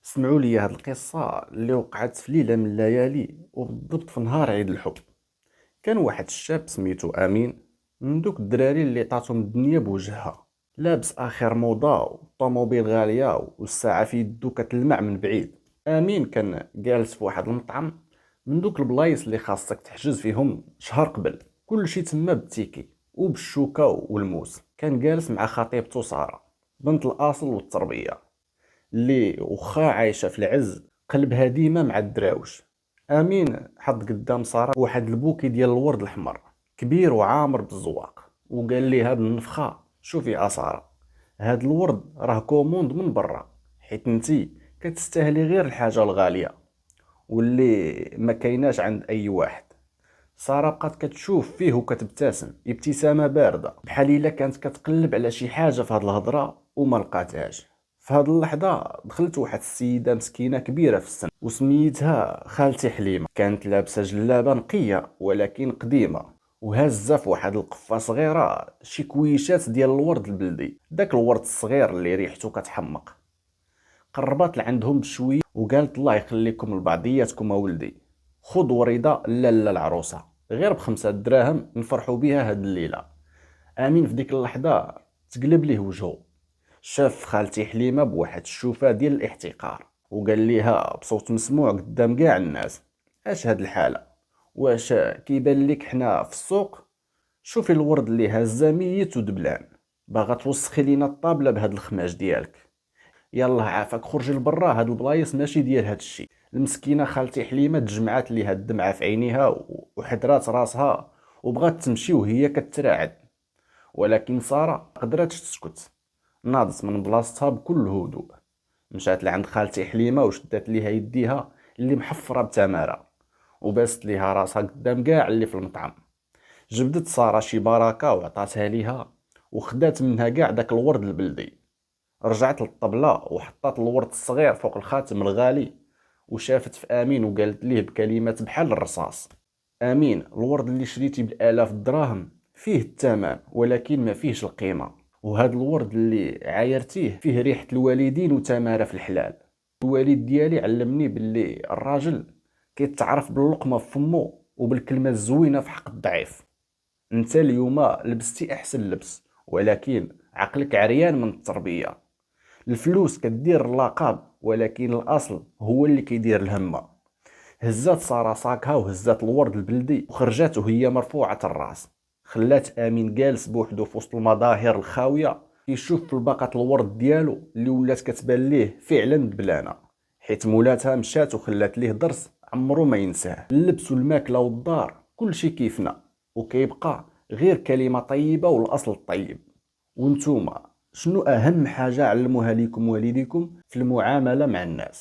سمعوا لي هاد القصة اللي وقعت في ليلة من الليالي وبالضبط في نهار عيد الحب. كان واحد الشاب سميتو أمين، من دوك الدراري اللي عطاتهم الدنيا بوجهها، لابس آخر موضة والطوموبيل غالية والساعة في يدو كتلمع من بعيد. أمين كان جالس في واحد المطعم من دوك البلايص اللي خاصك تحجز فيهم شهر قبل، كلشي تما بالتيكي وبالشوكة والموس. كان جالس مع خطيبته سارة، بنت الأصل والتربية، اللي وخا عايشه في العز قلبها ديما مع الدراوش. امين حط قدام ساره واحد البوكي ديال الورد الاحمر كبير وعامر بالزواق، وقال لي هاد النفخه شوفي ساره، هاد الورد راه كوموند من برا، حيت انتي كتستاهلي غير الحاجه الغاليه واللي ما كايناش عند اي واحد. ساره بقات كتشوف فيه وكتبتسم ابتسامه بارده، بحال الا كانت كتقلب على شي حاجه في هاد الهضره وما لقاتهاش. في هاد اللحظه دخلت واحد السيده مسكينه كبيره في السن وسميتها خالتي حليمه. كانت لابسه جلابه نقيه ولكن قديمه، وهازه في واحد القفه صغيره شي كويشات ديال الورد البلدي، داك الورد الصغير اللي ريحته كتحمق. قربت لعندهم بشويه وقالت الله يخليكم لبعضياتكم ولدي، خذ وريضه لاله العروسه غير ب5 دراهم نفرحوا بها هاد الليله. امين في ديك اللحظه تقلب ليه وجهه، شاف خالتي حليمه بواحد الشوفه ديال الاحتقار وقال ليها بصوت مسموع قدام كاع الناس: اش هاد الحاله؟ واش كيبان لك حنا في السوق؟ شوفي الورد اللي هازه ميت ودبلان، باغا توسخي لينا الطابله بهاد الخماج ديالك؟ يلا عافاك خرجي لبرا، هاد البلايص ماشي ديال هاد الشيء. المسكينه خالتي حليمه تجمعات ليها الدمعه في عينيها وحدرات راسها وبغات تمشي وهي كتراعد، ولكن ساره قدرتش تسكت. ناضت من بلاصتها بكل هدوء، مشات لعند خالتي حليمه وشدات ليها يديها اللي محفره بتماره وباست ليها راسها قدام كاع اللي في المطعم. جبدت ساره شي بركه وعطاتها ليها وخدات منها كاع داك الورد البلدي. رجعت للطبلة وحطات الورد الصغير فوق الخاتم الغالي وشافت في امين وقالت ليه بكلمات بحال الرصاص: امين، الورد اللي شريتي بالالاف الدراهم فيه الثمن ولكن ما فيهش القيمة، وهذا الورد اللي عايرتيه فيه ريحة الوالدين وتمارة في الحلال. الوالد ديالي علمني باللي الراجل كيتعرف باللقمة في فمه وبالكلمة الزوينة في حق الضعيف. انت اليوم لبستي احسن لبس ولكن عقلك عريان من التربية. الفلوس كدير اللقب ولكن الاصل هو اللي كيدير الهمه. هزات ساره صاكها وهزات الورد البلدي وخرجات وهي مرفوعه الراس. خلات امين جالس بوحدو في وسط المظاهر الخاويه يشوف في الباقه الورد ديالو اللي ولات كتبان ليه فعلا دبلانه، حيت مولاتها مشات وخلات ليه درس عمرو ما ينساه. اللبس والماكله والدار كلشي كيفنا، وكيبقى غير كلمه طيبه والاصل الطيب. وانتوما شنو اهم حاجه علموها ليكم والديكم في المعامله مع الناس؟